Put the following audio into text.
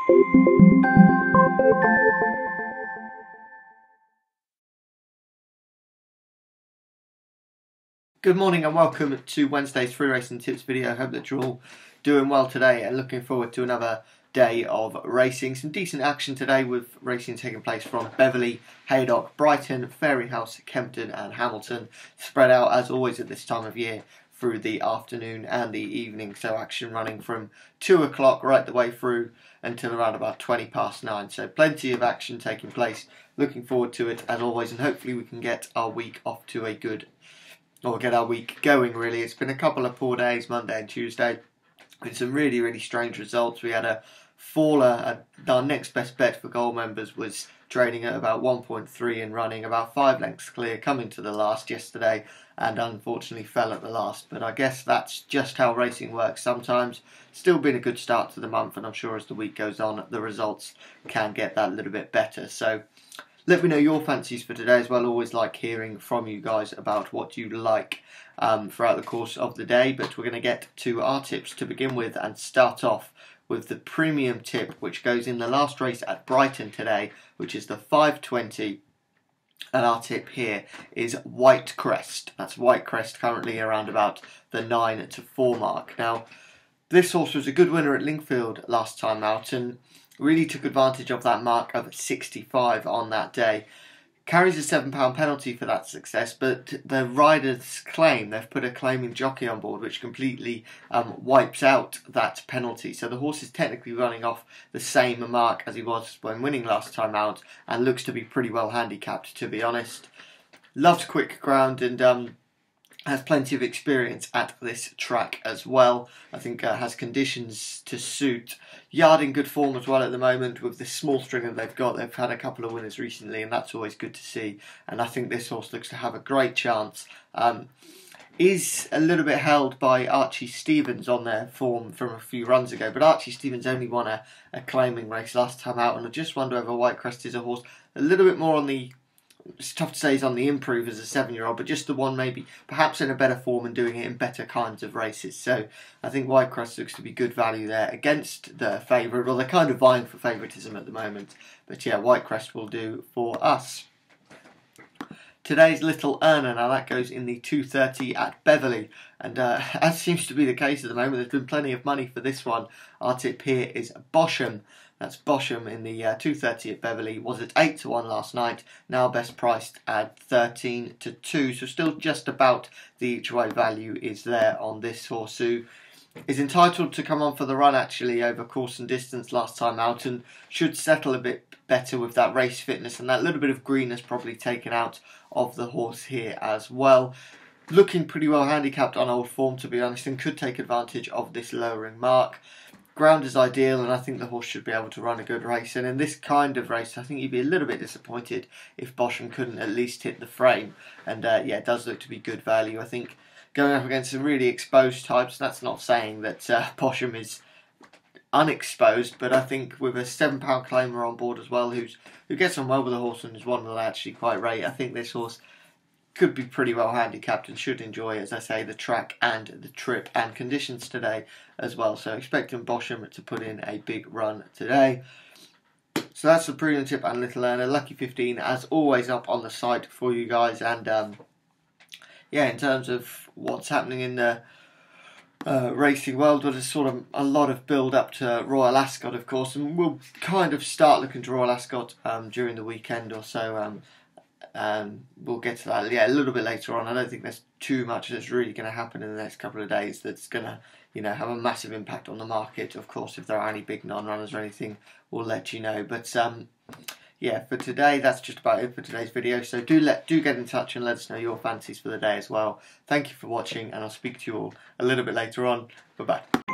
Good morning and welcome to Wednesday's free racing tips video. I hope that you're all doing well today and looking forward to another day of racing. Some decent action today with racing taking place from Beverley, Haydock, Brighton, Fairyhouse, Kempton and Hamilton, spread out as always at this time of year through the afternoon and the evening, so action running from 2 o'clock right the way through until around about 20 past 9, so plenty of action taking place. Looking forward to it as always, and hopefully we can get our week off to a good, or get our week going really. It's been a couple of poor days, Monday and Tuesday, with some really strange results. We had a faller, our next best bet for goal members was trading at about 1.3 and running about 5 lengths clear, coming to the last yesterday, and unfortunately fell at the last. But I guess that's just how racing works sometimes. Still been a good start to the month, and I'm sure as the week goes on the results can get that a little bit better. So let me know your fancies for today as well. Always like hearing from you guys about what you like throughout the course of the day. But we're going to get to our tips to begin with and start off with the premium tip, which goes in the last race at Brighton today, which is the 5:20. And our tip here is White Crest. That's White Crest, currently around about the 9 to 4 mark. Now, this horse was a good winner at Lingfield last time out and really took advantage of that mark of 65 on that day. Carries a £7 penalty for that success, but the riders claim they've put a claiming jockey on board which completely wipes out that penalty. So the horse is technically running off the same mark as he was when winning last time out and looks to be pretty well handicapped, to be honest. Loves quick ground and has plenty of experience at this track as well. I think has conditions to suit. Yard in good form as well at the moment with the small string that they've got. They've had a couple of winners recently and that's always good to see. And I think this horse looks to have a great chance. Is a little bit held by Archie Stevens on their form from a few runs ago. But Archie Stevens only won a claiming race last time out. And I just wonder whether White Crest is a horse a little bit more on the, it's tough to say he's on the improve as a 7-year-old, but just the one maybe perhaps in a better form and doing it in better kinds of races. So I think White Crest looks to be good value there against the favourite, or they're kind of vying for favouritism at the moment. But yeah, White Crest will do for us. Today's little earner, now that goes in the 2:30 at Beverley, and as seems to be the case at the moment, there's been plenty of money for this one. Our tip here is Bosham. That's Bosham in the 2:30 at Beverley. Was at 8 to 1 last night. Now best priced at 13 to 2. So still just about the each way value is there on this horse, who is entitled to come on for the run actually over course and distance last time out, and should settle a bit better with that race fitness, and that little bit of green has probably taken out of the horse here as well. Looking pretty well handicapped on old form, to be honest, and could take advantage of this lowering mark. Ground is ideal, and I think the horse should be able to run a good race. And in this kind of race, I think you'd be a little bit disappointed if Bosham couldn't at least hit the frame. And yeah, it does look to be good value. I think going up against some really exposed types, that's not saying that Bosham is unexposed, but I think with a £7 claimer on board as well, who gets on well with the horse and is one that I actually quite rate, I think this horse could be pretty well handicapped and should enjoy, as I say, the track and the trip and conditions today as well. So expecting Bosham to put in a big run today. So that's the premium tip and little earner. Lucky 15 as always up on the site for you guys. And yeah, in terms of what's happening in the racing world, there's sort of a lot of build up to Royal Ascot, of course, and we'll kind of start looking to Royal Ascot during the weekend or so. We'll get to that a little bit later on. I don't think there's too much that's really going to happen in the next couple of days that's going to, have a massive impact on the market. Of course, if there are any big non-runners or anything, we'll let you know. But yeah, for today, that's just about it for today's video. So do get in touch and let us know your fancies for the day as well. Thank you for watching, and I'll speak to you all a little bit later on. Bye bye.